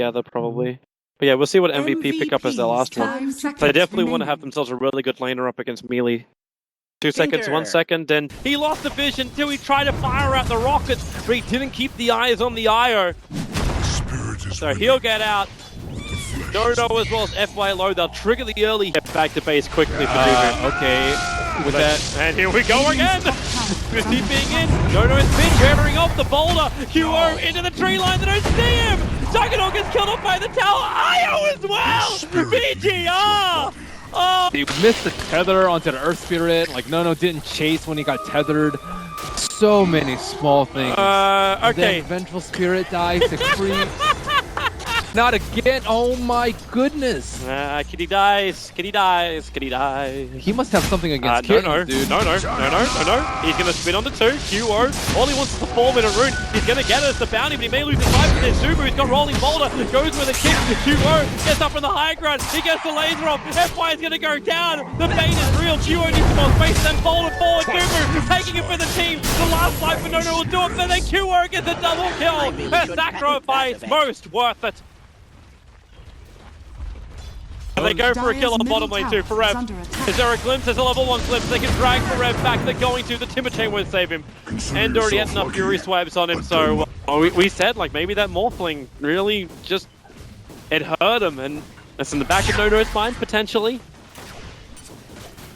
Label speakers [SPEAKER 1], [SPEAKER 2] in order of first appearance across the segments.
[SPEAKER 1] together, probably. But yeah, we'll see what MVP pick up as their last one. They definitely want to have themselves a really good laner up against melee. 2 seconds, 1 second, and he lost the vision until he tried to fire out the rockets, but he didn't keep the eyes on the IO. So he'll get out. Dodo as well as FY low, they'll trigger the early hit back to base quickly for DuBu.
[SPEAKER 2] Okay, with that.
[SPEAKER 1] And here we go again! With he being in, Dodo's been jamming off the boulder, QO into the tree line, they don't see him! Juggernaut gets killed off by the tower, IO as well! VGR! Oh.
[SPEAKER 2] He missed the tether onto the Earth Spirit, like Nono didn't chase when he got tethered. So many small things.
[SPEAKER 1] Okay.
[SPEAKER 2] Then Vengeful Spirit dies to creep. Not again, oh my goodness.
[SPEAKER 1] Kitty dies, Kitty dies, Kitty dies.
[SPEAKER 2] He must have something against kittens, dude.
[SPEAKER 1] No. He's going to spin on the 2, QO. All he wants is a 4-minute rune. He's going to get it as the bounty, but he may lose his life. But then DuBu, he's got rolling boulder, goes with a kick. QO gets up in the high ground. He gets the laser off. FY is going to go down. The bait is real. QO needs some more space, then boulder forward. DuBu taking it for the team. The last life for Nono will do it, but then QO gets a double kill. A sacrifice, most worth it. And they go for a kill on the bottom lane too. Forev, is there a glimpse? There's a level 1 glimpse. They can drag Forev back. They're going to. The Timber Chain won't save him. And already had enough Fury swipes on him. So we said like maybe that Morphling really just, it hurt him. And that's in the back of Nono's mind potentially.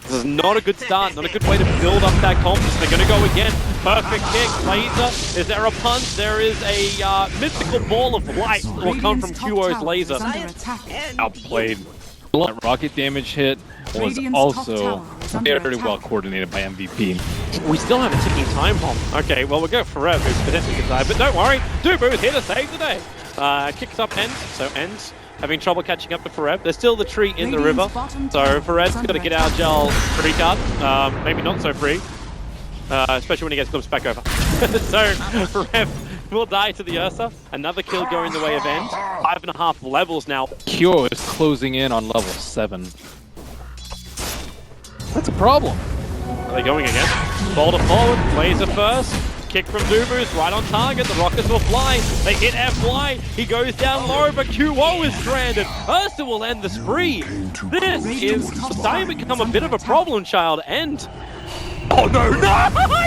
[SPEAKER 1] This is not a good start, not a good way to build up that confidence. They're going to go again. Perfect kick, laser. Is there a punch? There is a mystical ball of light that will come from QO's laser.
[SPEAKER 2] Outplayed. That rocket damage hit was also very well coordinated by MVP.
[SPEAKER 1] We still have a ticking time bomb. Okay, well we'll go for Forev, who's potentially could die, but don't worry, DuBu is here to save the day. Kicks up Ends, so Ends having trouble catching up to Forev. There's still the tree in the river, so Forev's got to get out gel free card. Maybe not so free, especially when he gets glimpsed back over. So Forev will die to the Ursa. Another kill going the way of End. 5.5 levels now.
[SPEAKER 2] Kyo is closing in on level 7. That's a problem.
[SPEAKER 1] Are they going again? Boulder forward, laser first. Kick from DuBu's right on target. The rockets will fly. They hit FY. He goes down low, but QO is stranded. Ursa will end the spree. This is starting to become a bit of a problem, child. And oh no!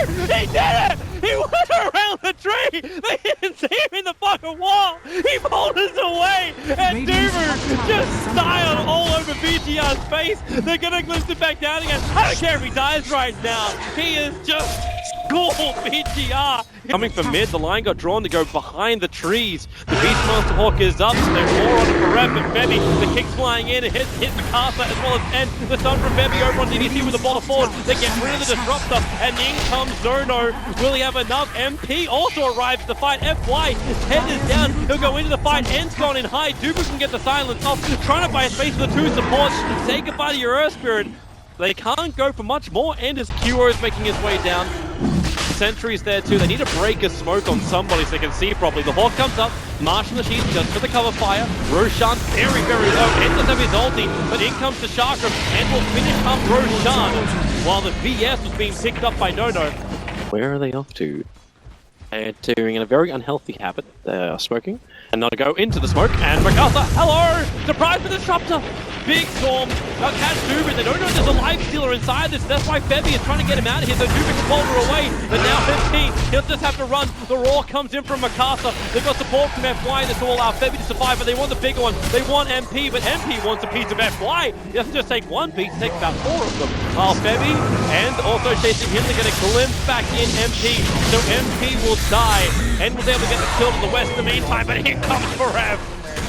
[SPEAKER 1] He did it! He went around the tree! They didn't see him in the fucking wall! He boulders away! And DuBu just styled all over VGR's face! They're gonna glimpse it back down again! I don't care if he dies right now! He is just school VGR! Coming from mid, the line got drawn to go behind the trees. The Beastmaster Hawk is up, so they're more on it for Rev and Febby. The kick's flying in, it hits Mikasa as well as End. The stun from Febby over on DDC with the ball forward. They get rid of the disruptor, and in comes Nono. Will he have enough? MP also arrives to fight. FY, his head is down. He'll go into the fight. End's gone in high. DuBu can get the silence off. Trying to buy a space for the 2 supports. Say goodbye to your Earth Spirit. They can't go for much more. End as QO is making his way down. Sentries there too. They need to break a smoke on somebody so they can see properly. The Hawk comes up, Marshall Machine just for the cover fire. Roshan very, very low. End does have his ulti, but in comes the Chakram and will finish up Roshan while the VS was being picked up by Nono. Where are they off to? They're doing a very unhealthy habit. They're smoking. And now to go into the smoke, and Mikasa, hello! Surprise for the disruptor! Big storm, they'll catch DuBu, they don't know there's a life stealer inside this, that's why Febby is trying to get him out of here, so DuBu can pull her away, but now 15, he'll just have to run, the roar comes in from Mikasa, they've got support from FY, this will allow Febby to survive, but they want the bigger one, they want MP, but MP wants a piece of FY, he doesn't just take one piece, he takes about 4 of them, while Febby, and also chasing him, they're going to glimpse back in MP, so MP will die, and was able to get the kill to the west in the meantime, but here comes Forev,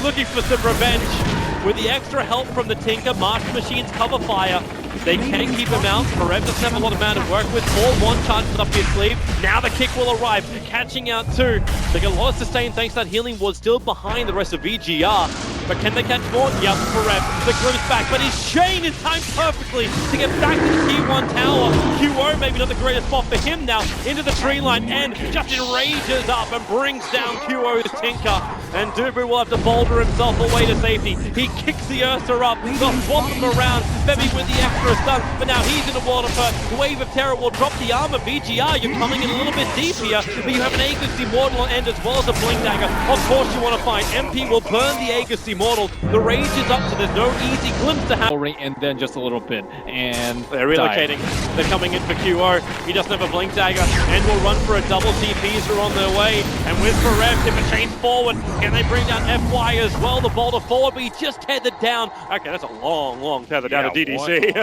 [SPEAKER 1] looking for some revenge. With the extra help from the Tinker, Marshall Machine's cover fire, they can keep him out. Forev doesn't have a lot of amount to work with. All 1 charges up his sleeve. Now the kick will arrive, catching out 2. They get a lot of sustain thanks to that healing was still behind the rest of VGR. But can they catch more? Yep, Forev. The glimpse back, but his chain is timed perfectly to get back to the T1 tower. QO maybe not the greatest spot for him now. Into the tree line, and just enrages up and brings down QO's Tinker. and DuBu will have to boulder himself away to safety. He kicks the Ursa up, they'll swap him around. Febby with the extra stun, but now he's in the water first. Wave of Terror will drop the armor. VGR, you're coming in a little bit deep here, but you have an Aegis Immortal on end as well as a Blink Dagger. Of course you want to find MP will burn the Aegis Immortal. The rage is up, so there's no easy glimpse to have.
[SPEAKER 2] And then just a little bit, and
[SPEAKER 1] they're relocating. They're coming in for QO. He doesn't have a Blink Dagger, and will run for a double TPs who are on their way. And with Forev, tip a chain forward. Can they bring down FY as well? The boulder forward, but he just tethered down. Okay, that's a long tether down to DDC.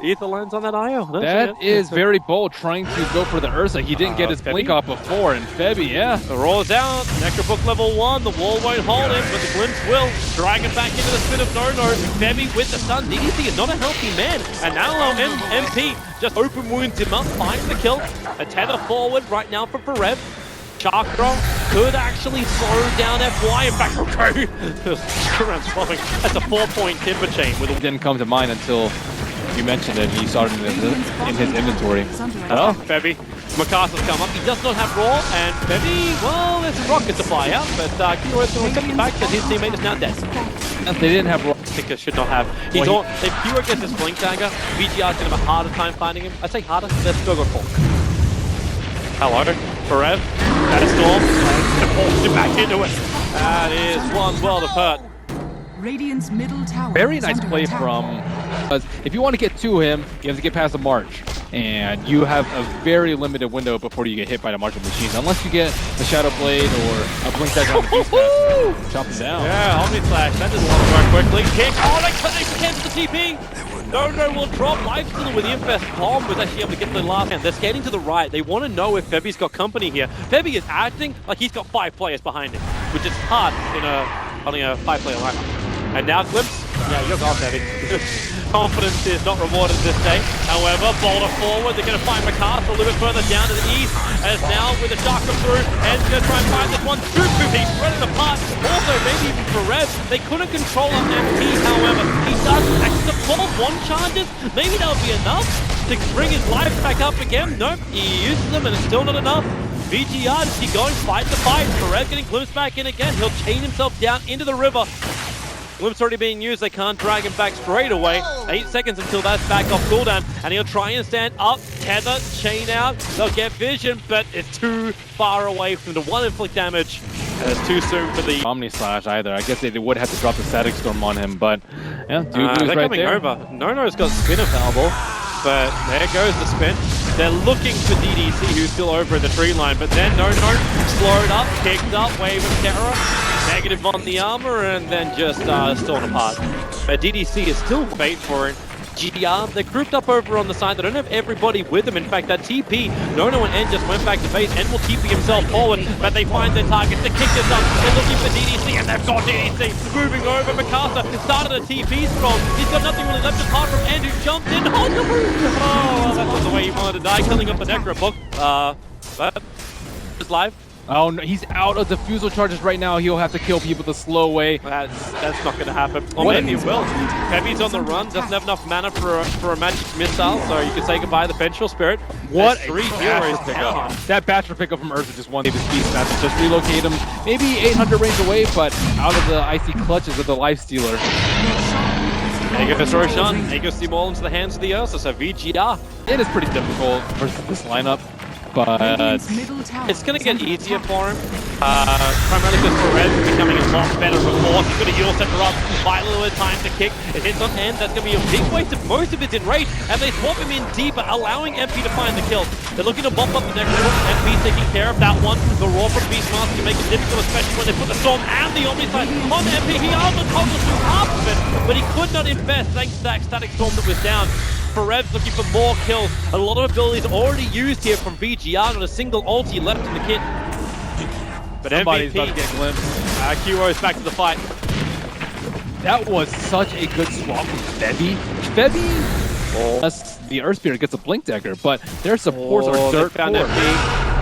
[SPEAKER 1] Ether lands on that IO.
[SPEAKER 2] That is very bold, trying to go for the Ursa. He didn't get his blink off before, and Febby, yeah.
[SPEAKER 1] The roll's out. Necrobook level 1. The wall won't hold him, but the glimpse will. Dragging back into the spin of No-No. Febby with the stun. DDC is not a healthy man. And now MP just open wounds him up, finds the kill. A tether forward right now for Forev. Chakra could actually slow down FY. In fact, okay. That's a 4-point timber chain.
[SPEAKER 2] It didn't come to mind until you mentioned it. He started in his inventory.
[SPEAKER 1] Oh, Febby. MacArthur's come up. He does not have Raw, and Febby, well, there's a rocket to fly out, but Kino's going to take it back because his teammate is now dead.
[SPEAKER 2] They didn't have Raw.
[SPEAKER 1] Sticker should not have. If Kiro gets his Blink Dagger, VGR's going to have a harder time finding him. I say harder, let's go for. Hello, Forev. That is Storm. And forced him back into it. That is one world of hurt.
[SPEAKER 3] Radiant's middle tower.
[SPEAKER 2] Very nice play from. If you want to get to him, you have to get past the March, and you have a very limited window before you get hit by the March of Machines, unless you get the Shadow Blade or a Blink Dagger on the Beast. Chop him down.
[SPEAKER 1] Yeah, Omni Slash. That doesn't work very quickly. Kick. Oh, they cancel the TP. No will drop. Lifestealer with the Infest Bomb was actually able to get the last hand. They're skating to the right. They want to know if Febby's got company here. Febby is acting like he's got 5 players behind him, which is hard in only a 5-player lineup. And now Glimpse. Yeah, you're gone, Febby. Confidence is not rewarded this day. However, boulder forward. They're going to find MacArthur a little bit further down to the east. As now with a Chakra through, and going to try and find this one. DuBu, he's spread it apart. Also, maybe even Forev. They couldn't control an MP, however. He does actually deploy 1 charges. Maybe that'll be enough to bring his life back up again. Nope, he uses them and it's still not enough. VGR, just keep going, fight the fight. Forev getting glimpsed back in again. He'll chain himself down into the river. Glimpse already being used, they can't drag him back straight away. 8 seconds until that's back off cooldown, and he'll try and stand up, tether, chain out. They'll get vision, but it's too far away from the 1 inflict damage. And it's too soon for the
[SPEAKER 2] Omni Slash either. I guess they would have to drop the Static Storm on him, but yeah, DuBu's
[SPEAKER 1] they're
[SPEAKER 2] right
[SPEAKER 1] coming
[SPEAKER 2] there.
[SPEAKER 1] over. No-No's got spin available, but there goes the spin. They're looking for DDC, who's still over in the tree line, but then No slowed up, kicked up, Wave of Terror. Negative on the armor, and then just torn apart. DDC is still waiting for it. GR, they're grouped up over on the side. They don't have everybody with them. In fact, that TP, No and N just went back to base. N will TP himself forward, but they find their target to kick this up. They're looking for DDC, and they've got DDC moving over. MacArthur started a TP strong. He's got nothing really left apart from N, who jumped in. Oh, that was the way he wanted to die, killing up the Necrobook. But it's live.
[SPEAKER 2] Oh no, he's out of defusal charges right now. He'll have to kill people the slow way.
[SPEAKER 1] That's not going to happen. Or maybe it will. Febby's on the run, doesn't have enough mana for a magic missile, so you can say goodbye to the Vengeful Spirit.
[SPEAKER 2] What
[SPEAKER 1] a 3 heroes down.
[SPEAKER 2] That Bachelor pickup from Ursa just won his beast match. Just relocate him, maybe 800 range away, but out of the icy clutches of the Lifestealer.
[SPEAKER 1] Aegis Roshan, Aegis Steamall into the hands of the Ursa, so VGR.
[SPEAKER 2] It is pretty difficult versus this lineup, but
[SPEAKER 1] it's going to get easier for him. Primarily because Forev is becoming a lot better before. He's going to Eul Center up, buy a little bit of time to kick. It hits on end, that's going to be a big waste of most of it's in rage, and they swap him in deeper, allowing MP to find the kill. They're looking to bump up the next one. MP's taking care of that one. The Raw from Beastmaster can make it difficult, especially when they put the Storm and the Omni Slash on MP. He almost totaled through half of it, but he could not invest thanks to that Static Storm that was down. Forev's looking for more kills. A lot of abilities already used here from VGR, not a single ulti left in the kit. But
[SPEAKER 2] somebody's
[SPEAKER 1] MVP,
[SPEAKER 2] about to get glimpsed.
[SPEAKER 1] QO's back to the fight.
[SPEAKER 2] That was such a good swap from Febby. The Earth Spirit gets a Blink Dagger, but their supports are dirt poor.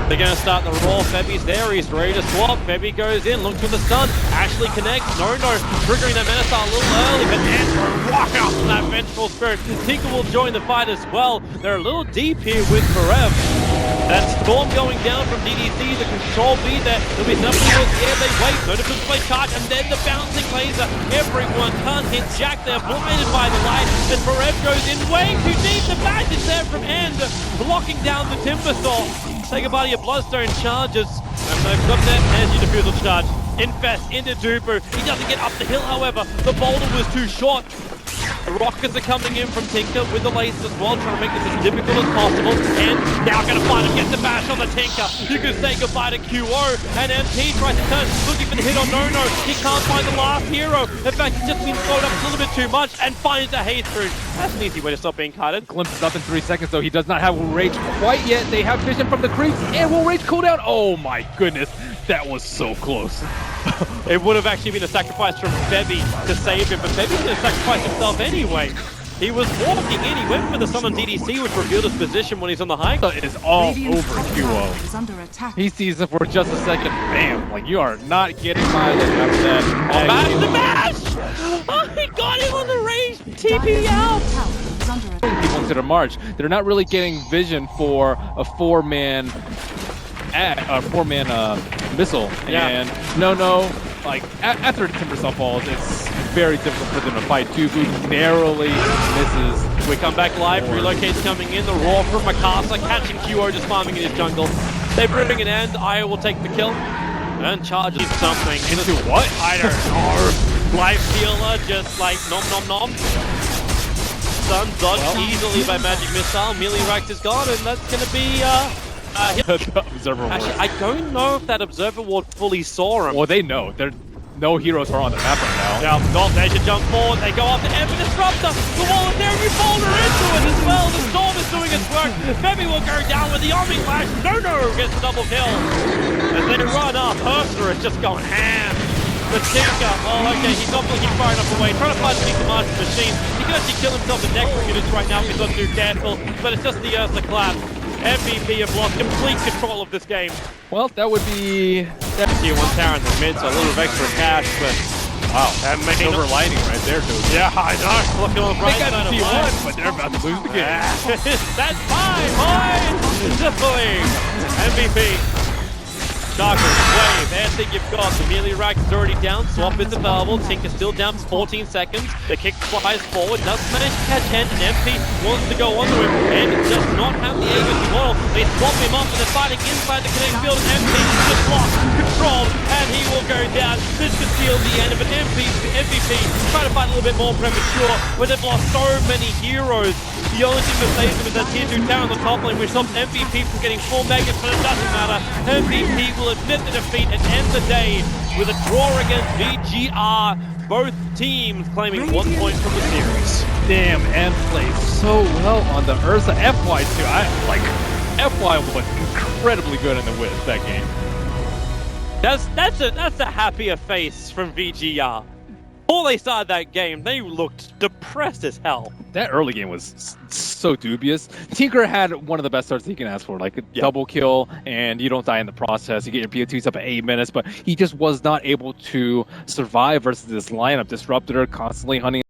[SPEAKER 1] They're going to start the roll. Febby's there. He's ready to swap. Febby goes in. Looks for the stun. Ashley connects. No. Triggering that Menace a little early, but Andrew walk out from that Vengeful Spirit. Tinker will join the fight as well. They're a little deep here with Forev. That storm going down from DDC, the control B there. There'll be something towards the air, they wait. No defensive play charge, and then the bouncing laser. Everyone can't hit Jack. They're blinded by the light. And Forev goes in way too deep. The badge is there from End, blocking down the Timbersaw. Say goodbye to your Bloodstone charges. And they've got that energy diffusal charge. Infest into DuBu. He doesn't get up the hill, however. The boulder was too short. The Rockets are coming in from Tinker with the lace as well, trying to make this as difficult as possible. And now going to find him, get the bash on the Tinker. You can say goodbye to QO. And MP tries to turn, looking for the hit on No-No. He can't find the last hero. In fact, he's just been slowed up a little bit too much and finds a haste through. That's an easy way to stop being kited.
[SPEAKER 2] Glimpses up in 3 seconds, though. He does not have Will Rage quite yet. They have vision from the creeps, and Will Rage cooldown. Oh my goodness, that was so close.
[SPEAKER 1] It would have actually been a sacrifice from Febby to save him, but Febby's going to sacrifice himself anyway. He was walking in, he went for the summon DDC, which revealed his position when he's on the high.
[SPEAKER 2] It is all
[SPEAKER 3] Radiant's
[SPEAKER 2] over
[SPEAKER 3] top
[SPEAKER 2] QO.
[SPEAKER 3] tower is under attack.
[SPEAKER 2] He sees it for just a second, bam, like you are not getting my look after that.
[SPEAKER 1] Bash the bash! Oh, he got him on the range, TP out!
[SPEAKER 3] Tower is under attack.
[SPEAKER 2] People into the march. They're not really getting vision for a four-man missile.
[SPEAKER 1] Yeah.
[SPEAKER 2] And no, like after the Timbersaw falls, it's very difficult for them to fight. DuBu narrowly misses.
[SPEAKER 1] We come back live, relocates coming in, the roar from Mikasa, catching QO just farming in his jungle. They bring an end, Aya will take the kill. And charges something.
[SPEAKER 2] Into what?
[SPEAKER 1] I don't know. Life stealer, just like nom nom nom. Stun dodged easily by magic missile. Melee Rax is gone, and that's gonna be
[SPEAKER 2] The observer ward.
[SPEAKER 1] Actually, I don't know if that observer ward fully saw him.
[SPEAKER 2] Well, they know. No heroes are on the map right now.
[SPEAKER 1] Yeah, no, they should jump forward. They go up to Evan Disruptor. The wall is there. You boulder into it as well. The storm is doing its work. Febby will go down with the Omni Flash. No, gets the double kill. As they run up, Herster is just going ham. The Tinker, oh okay, he's not looking far enough away. Trying to find beneath the Master Machine. He can actually kill himself in next units right now if he's not too careful. But it's just the Ursa clap. MVP have lost complete control of this game.
[SPEAKER 2] Well, that would be
[SPEAKER 1] Tier 1 tower in the mid, so a little bit of extra cash, but
[SPEAKER 2] wow.
[SPEAKER 1] that may
[SPEAKER 2] Silver lining right there, dude.
[SPEAKER 1] yeah, I know. Looking on the right
[SPEAKER 2] They got
[SPEAKER 1] side
[SPEAKER 2] to
[SPEAKER 1] of life.
[SPEAKER 2] T1, but they're about to lose the game.
[SPEAKER 1] That's fine, boys! Just believe. MVP. Darker, Wave, anything you've got. The melee rack is already down. Swap is available. Tinker still down for 14 seconds. The kick flies forward. Does manage to catch Hand, and MP wants to go onto him. And does not have the agency model. They swap him up and they're fighting inside the connect field. And MP just lost control, and he will go down. This could seal the end of an MVP. Trying to fight a little bit more premature, but they've lost so many heroes. The only thing that saves them is that tier 2 tower on the top lane, which stops MVP from getting 4 megas, but it doesn't matter. MVP will admit the defeat and end the day with a draw against VGR. Both teams claiming 1 point from the series.
[SPEAKER 2] Damn, and played so well on the Ursa. FY2, FY was incredibly good in the Wiz that game.
[SPEAKER 1] That's a happier face from VGR. Before they started that game, they looked depressed as hell.
[SPEAKER 2] That early game was so dubious. Tinker had one of the best starts you can ask for, like a double kill, and you don't die in the process. You get your PO2s up at 8 minutes, but he just was not able to survive versus this lineup. Disruptor constantly hunting